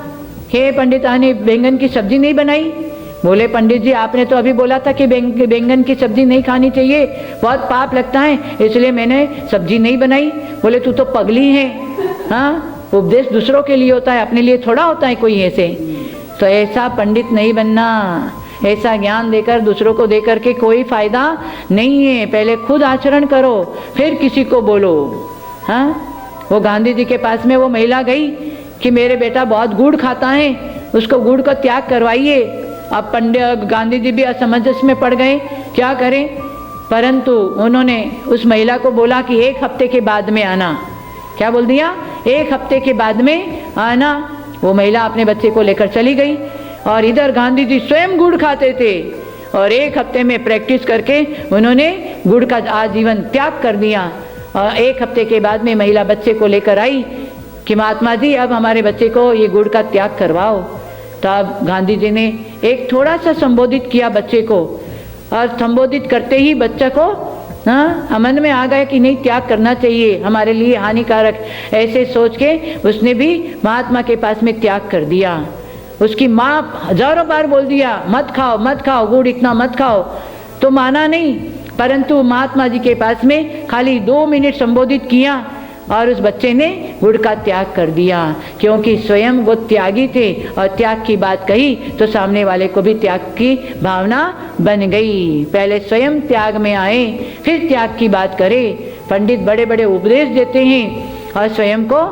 हे पंडितानी बैंगन की सब्जी नहीं बनाई? बोले पंडित जी आपने तो अभी बोला था कि बैंगन की सब्जी नहीं खानी चाहिए, बहुत पाप लगता है, इसलिए मैंने सब्जी नहीं बनाई। बोले तू तो पगली है, हाँ, उपदेश दूसरों के लिए होता है, अपने लिए थोड़ा होता है कोई ऐसे। तो ऐसा पंडित नहीं बनना, ऐसा ज्ञान देकर दूसरों को देकर के कोई फायदा नहीं है। पहले खुद आचरण करो फिर किसी को बोलो। हाँ, वो गांधी जी के पास में वो महिला गई कि मेरे बेटा बहुत गुड़ खाता है, उसको गुड़ का त्याग करवाइए। अब पंडित गांधी जी भी असमंजस में पड़ गए, क्या करें, परंतु उन्होंने उस महिला को बोला कि 1 हफ्ते के बाद में आना। क्या बोल दिया? 1 हफ्ते के बाद में आना। वो महिला अपने बच्चे को लेकर चली गई, और इधर गांधी जी स्वयं गुड़ खाते थे, और 1 हफ्ते में प्रैक्टिस करके उन्होंने गुड़ का आजीवन त्याग कर दिया। और 1 हफ्ते के बाद में महिला बच्चे को लेकर आई कि महात्मा जी अब हमारे बच्चे को ये गुड़ का त्याग करवाओ। तब गांधी जी ने एक थोड़ा सा संबोधित किया बच्चे को, और संबोधित करते ही बच्चा को मन में आ गया कि नहीं त्याग करना चाहिए, हमारे लिए हानिकारक, ऐसे सोच के उसने भी महात्मा के पास में त्याग कर दिया। उसकी माँ हजारों बार बोल दिया मत खाओ मत खाओ, गुड़ इतना मत खाओ, तो माना नहीं, परंतु महात्मा जी के पास में खाली 2 मिनट संबोधित किया और उस बच्चे ने गुड़ का त्याग कर दिया, क्योंकि स्वयं वो त्यागी थे, और त्याग की बात कही तो सामने वाले को भी त्याग की भावना बन गई। पहले स्वयं त्याग में आए फिर त्याग की बात करें। पंडित बड़े बड़े उपदेश देते हैं और स्वयं को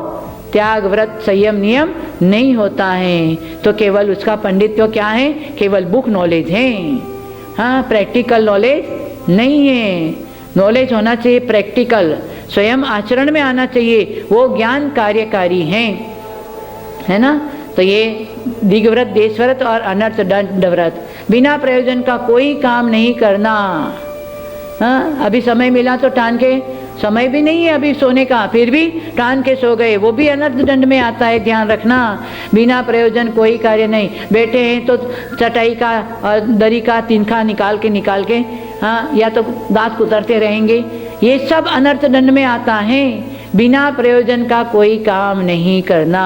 त्याग व्रत संयम नियम नहीं होता है, तो केवल उसका पंडित्व क्या है, केवल बुक नॉलेज है, हाँ, प्रैक्टिकल नॉलेज नहीं है। नॉलेज होना चाहिए प्रैक्टिकल, स्वयं आचरण में आना चाहिए, वो ज्ञान कार्यकारी है ना। तो ये दिग्व्रत देशव्रत और अनर्थ दंड व्रत, बिना प्रयोजन का कोई काम नहीं करना। हाँ, अभी समय मिला तो टान के, समय भी नहीं है अभी सोने का, फिर भी टान के सो गए, वो भी अनर्थ दंड में आता है, ध्यान रखना। बिना प्रयोजन कोई कार्य नहीं। बैठे हैं तो चटाई का और दरी का तिनखा निकाल के हाँ, या तो दांत कुतरते रहेंगे, ये सब अनर्थ दंड में आता है। बिना प्रयोजन का कोई काम नहीं करना,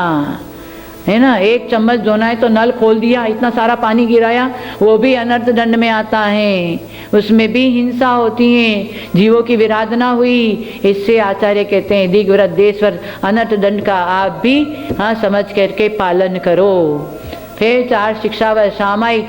है ना। 1 चम्मच धोना है तो नल खोल दिया, इतना सारा पानी गिराया, वो भी अनर्थ दंड में आता है। उसमें भी हिंसा होती है, जीवों की विराधना हुई। इससे आचार्य कहते हैं दिग्व्रत देशव्रत अनर्थ दंड का आप भी हाँ समझ करके पालन करो। फिर 4 शिक्षावत सामायिक,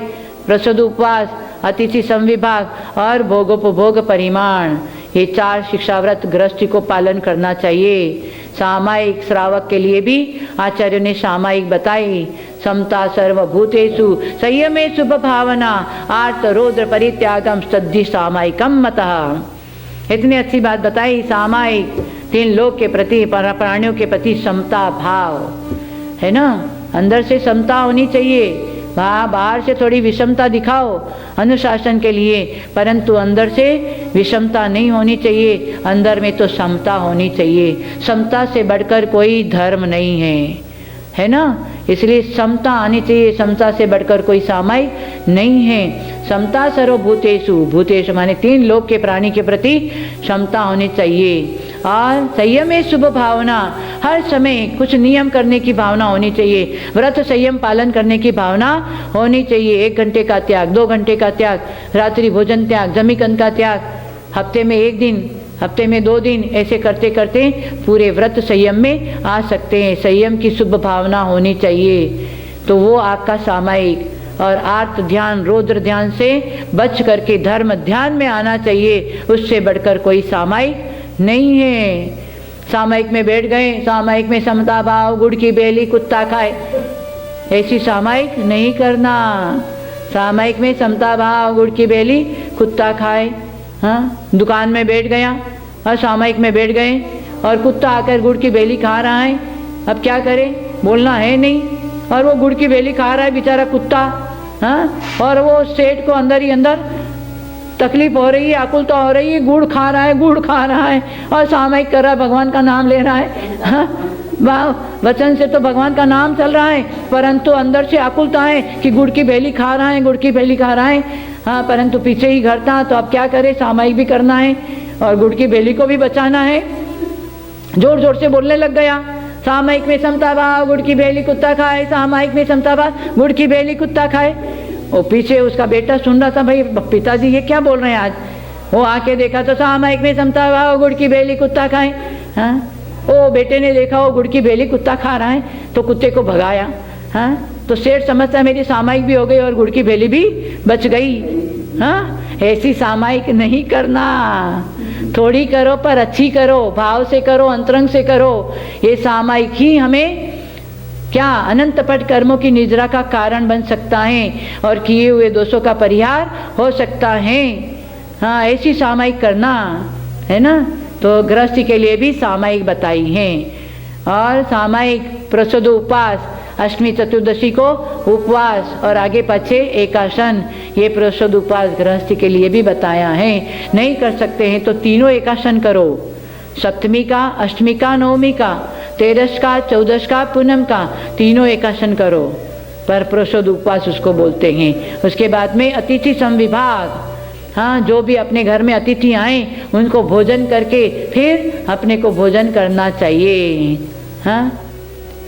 प्रसूद उपवास, अतिथि संविभाग और भोगोपभोग परिमाण, ये 4 शिक्षाव्रत गृहस्थी को पालन करना चाहिए। सामायिक श्रावक के लिए भी आचार्य ने सामायिक बताई। समता सर्वभूतेषु संयमेषु भावना आर्त रौद्र परित्यागम तद्धि सामायिकम मतः। इतनी अच्छी बात बताई। सामायिक 3 लोक के प्रति, प्राणियों के प्रति समता भाव, है ना। अंदर से समता होनी चाहिए। बाहर से थोड़ी विषमता दिखाओ अनुशासन के लिए, परंतु अंदर से विषमता नहीं होनी चाहिए, अंदर में तो समता होनी चाहिए। समता से बढ़कर कोई धर्म नहीं है ना। इसलिए समता आनी चाहिए, समता से बढ़कर कोई सामायिक नहीं है। समता सर्वभूतेषु, भूतेषु माने 3 लोक के प्राणी के प्रति क्षमता होनी चाहिए। और संयम है शुभ भावना, हर समय कुछ नियम करने की भावना होनी चाहिए, व्रत संयम पालन करने की भावना होनी चाहिए। 1 घंटे का त्याग, 2 घंटे का त्याग, रात्रि भोजन त्याग, जमीकंद का त्याग, हफ्ते में 1 दिन, हफ्ते में 2 दिन, ऐसे करते करते पूरे व्रत संयम में आ सकते हैं। संयम की शुभ भावना होनी चाहिए, तो वो आपका सामायिक। और आर्त ध्यान, रौद्र ध्यान से बच करके धर्म ध्यान में आना चाहिए, उससे बढ़कर कोई सामायिक नहीं है। सामायिक में बैठ गए, सामायिक में समता भाव, गुड़ की बेली कुत्ता खाए, ऐसी सामायिक नहीं करना। सामायिक में समता भाव, गुड़ की बेली कुत्ता खाए। हाँ, दुकान में बैठ गया और सामायिक में बैठ गए और कुत्ता आकर गुड़ की बेली खा रहा है, अब क्या करें, बोलना है नहीं। और वो गुड़ की बेली खा रहा है बेचारा कुत्ता, हाँ, और वो सेठ को अंदर ही अंदर तकलीफ हो रही है, आकुलता हो रही है, गुड़ खा रहा है, गुड़ खा रहा है और सामायिक कर रहा है, भगवान का नाम ले रहा है। हाँ, वचन से तो भगवान का नाम चल रहा है, परंतु अंदर से आकुलता है कि गुड़ की बेली खा रहा है, गुड़ की बेली खा रहा है। हाँ, परंतु पीछे ही घर था, तो अब क्या करे, सामायिक भी करना है और गुड़ की बेली को भी बचाना है। जोर जोर से बोलने लग गया, सामायिक में समता भाव, गुड़ की बेली कुत्ता खाए, सामायिक में समता भाव, गुड़ की बेली कुत्ता खाए। और पीछे उसका बेटा सुन रहा था, भाई पिताजी ये क्या बोल रहे हैं आज। वो आके देखा तो सामायिक में समता भाव, गुड़ की बेली कुत्ता खाए। हाँ, वो बेटे ने देखा वो गुड़ की बेली कुत्ता खा रहा है, तो कुत्ते को भगाया। हाँ, तो सेठ समझता मेरी सामायिक भी हो गई और गुड़ की बेली भी बच गई। हाँ, ऐसी सामायिक नहीं करना, थोड़ी करो पर अच्छी करो, भाव से करो, अंतरंग से करो। ये सामायिक ही हमें क्या अनंत पट कर्मों की निद्रा का कारण बन सकता है और किए हुए दोषों का परिहार हो सकता है। हाँ, ऐसी सामायिक करना है ना। तो गृहस्थी के लिए भी सामायिक बताई हैं। और सामायिक प्रसद उपवास, अष्टमी चतुर्दशी को उपवास और आगे पीछे एकासन, ये प्रसद उपवास गृहस्थी के लिए भी बताया है। नहीं कर सकते हैं तो तीनों एकासन करो, सप्तमी का, अष्टमी का, नवमी का, 13 का, 14 का, पूनम का, तीनों एकासन करो। पर प्रसद उपवास उसको बोलते हैं। उसके बाद में अतिथि समविभाग, हाँ, जो भी अपने घर में अतिथि आए उनको भोजन करके फिर अपने को भोजन करना चाहिए। हाँ,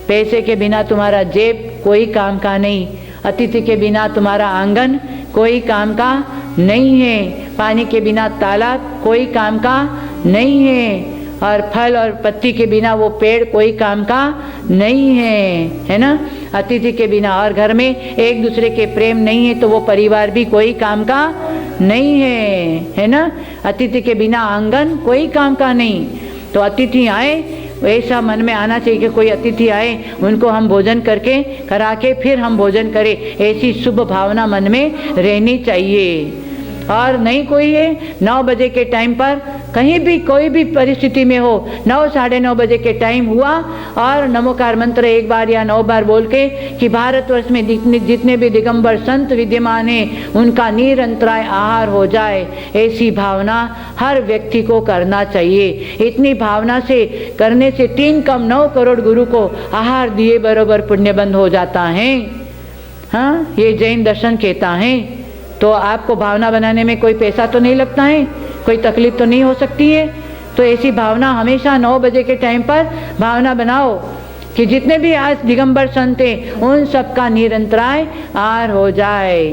पैसे के बिना तुम्हारा जेब कोई काम का नहीं, अतिथि के बिना तुम्हारा आंगन कोई काम का नहीं है, पानी के बिना तालाब कोई काम का नहीं है, और फल और पत्ती के बिना वो पेड़ कोई काम का नहीं है ना। अतिथि के बिना, और घर में एक दूसरे के प्रेम नहीं है तो वो परिवार भी कोई काम का नहीं है ना। अतिथि के बिना आंगन कोई काम का नहीं। तो अतिथि आए, ऐसा मन में आना चाहिए कि कोई अतिथि आए उनको हम भोजन करके करा के फिर हम भोजन करें, ऐसी शुभ भावना मन में रहनी चाहिए। और नहीं कोई है 9 बजे के टाइम पर कहीं भी कोई भी परिस्थिति में हो, 9 साढ़े 9 बजे के टाइम हुआ और नमोकार मंत्र 1 बार या 9 बार बोल के कि भारतवर्ष में जितने भी दिगंबर संत विद्यमान हैं उनका निरंतराय आहार हो जाए, ऐसी भावना हर व्यक्ति को करना चाहिए। इतनी भावना से करने से 3 कम 9 करोड़ गुरु को आहार दिए बराबर पुण्य बंद हो जाता है। हाँ, ये जैन दर्शन कहता है। तो आपको भावना बनाने में कोई पैसा तो नहीं लगता है, कोई तकलीफ तो नहीं हो सकती है। तो ऐसी भावना हमेशा 9 बजे के टाइम पर भावना बनाओ कि जितने भी आज दिगंबर संत हैं उन सबका निरंतराय आहार हो जाए,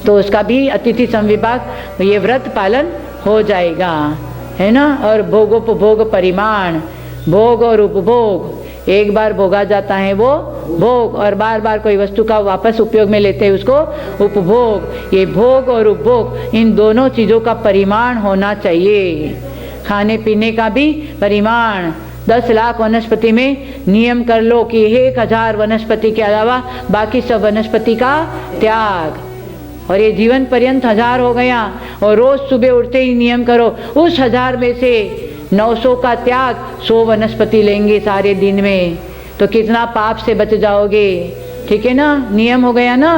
तो उसका भी अतिथि समविभाग ये व्रत पालन हो जाएगा, है ना। और भोगोपभोग परिमाण, भोग और उपभोग, एक बार भोगा जाता है वो भोग, और बार बार कोई वस्तु का वापस उपयोग में लेते हैं उसको उपभोग। ये भोग और उपभोग इन दोनों चीज़ों का परिमाण होना चाहिए। खाने पीने का भी परिमाण, 10 लाख वनस्पति में नियम कर लो कि 1000 वनस्पति के अलावा बाकी सब वनस्पति का त्याग, और ये जीवन पर्यंत 1000 हो गया। और रोज़ सुबह उठते ही नियम करो उस 1000 में से 900 का त्याग, 100 वनस्पति लेंगे सारे दिन में। तो कितना पाप से बच जाओगे। ठीक है ना, नियम हो गया ना,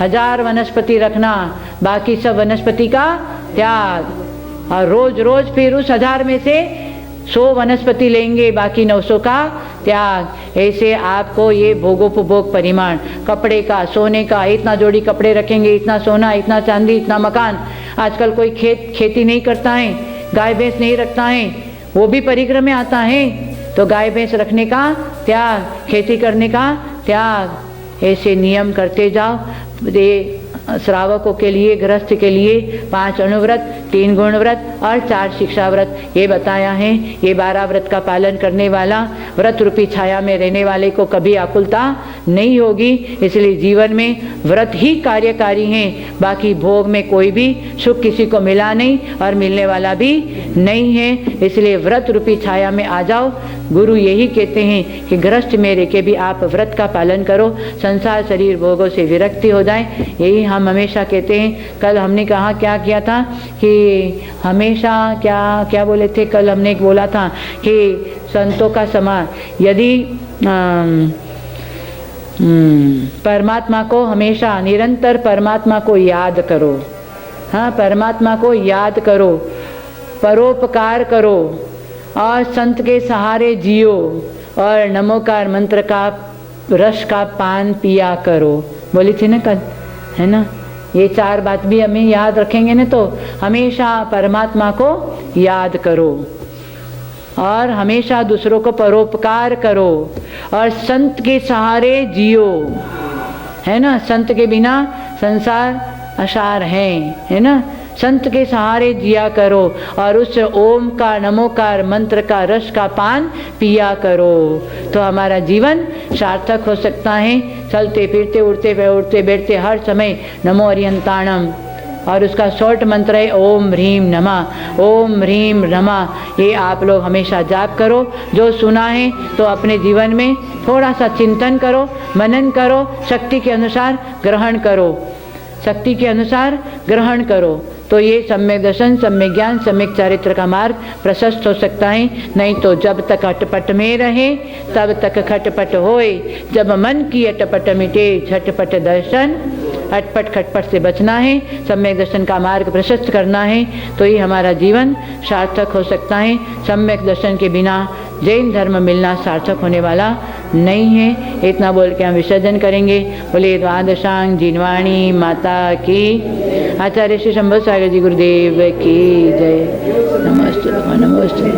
1000 वनस्पति रखना, बाकी सब वनस्पति का त्याग। और रोज रोज फिर उस 1000 में से 100 वनस्पति लेंगे, बाकी 900 का त्याग। ऐसे आपको ये भोगोपभोग परिमाण, कपड़े का, सोने का, इतना जोड़ी कपड़े रखेंगे, इतना सोना, इतना चांदी, इतना मकान। आजकल कोई खेती नहीं करता है, गाय भैंस नहीं रखता है, वो भी परिक्रम में आता है। तो गाय भैंस रखने का त्याग, खेती करने का त्याग, ऐसे नियम करते जाओ। ये श्रावकों के लिए, गृहस्थ के लिए 5 अनुव्रत, 3 गुण व्रत और 4 शिक्षा व्रत ये बताया है। ये 12 व्रत का पालन करने वाला, व्रत रूपी छाया में रहने वाले को कभी आकुलता नहीं होगी। इसलिए जीवन में व्रत ही कार्यकारी हैं, बाकी भोग में कोई भी सुख किसी को मिला नहीं और मिलने वाला भी नहीं है। इसलिए व्रत रूपी छाया में आ जाओ। गुरु यही कहते हैं कि गृहस्थ में रह के भी आप व्रत का पालन करो, संसार शरीर भोगों से विरक्ति हो जाए। यही हम हमेशा कहते हैं। कल हमने कहा क्या किया था कि हमेशा क्या बोले थे, कल हमने एक बोला था कि संतों का समान, यदि परमात्मा को हमेशा निरंतर परमात्मा को याद करो। हाँ, परमात्मा को याद करो, परोपकार करो और संत के सहारे जियो और नमोकार मंत्र का रस का पान पिया करो। बोली थी ना कल, है ना। ये 4 बात भी हमें याद रखेंगे ना, तो हमेशा परमात्मा को याद करो और हमेशा दूसरों को परोपकार करो और संत के सहारे जियो, है ना। संत के बिना संसार असार है ना। संत के सहारे जिया करो और उस ओम का, नमोकार मंत्र का रस का पान पिया करो, तो हमारा जीवन सार्थक हो सकता है। चलते फिरते, उठते बैठते हर समय नमो अरिहंताणम, और उसका शॉर्ट मंत्र है ओम ह्रीम नमः, ओम ह्रीम नमः। ये आप लोग हमेशा जाप करो। जो सुना है तो अपने जीवन में थोड़ा सा चिंतन करो, मनन करो, शक्ति के अनुसार ग्रहण करो, शक्ति के अनुसार ग्रहण करो, तो ये सम्यक दर्शन, सम्यक ज्ञान, सम्यक चरित्र का मार्ग प्रशस्त हो सकता है। नहीं तो जब तक अटपट में रहे तब तक खटपट होए, जब मन की अटपट मिटे झटपट दर्शन। अटपट खटपट से बचना है, सम्यक दर्शन का मार्ग प्रशस्त करना है, तो ये हमारा जीवन सार्थक हो सकता है। सम्यक दर्शन के बिना जैन धर्म मिलना सार्थक होने वाला नहीं है। इतना बोल के हम विसर्जन करेंगे। बोले द्वादशांग जिनवाणी माता की, आचार्य श्री शंभु सागर जी गुरुदेव की जय। नमस्ते नमस्ते।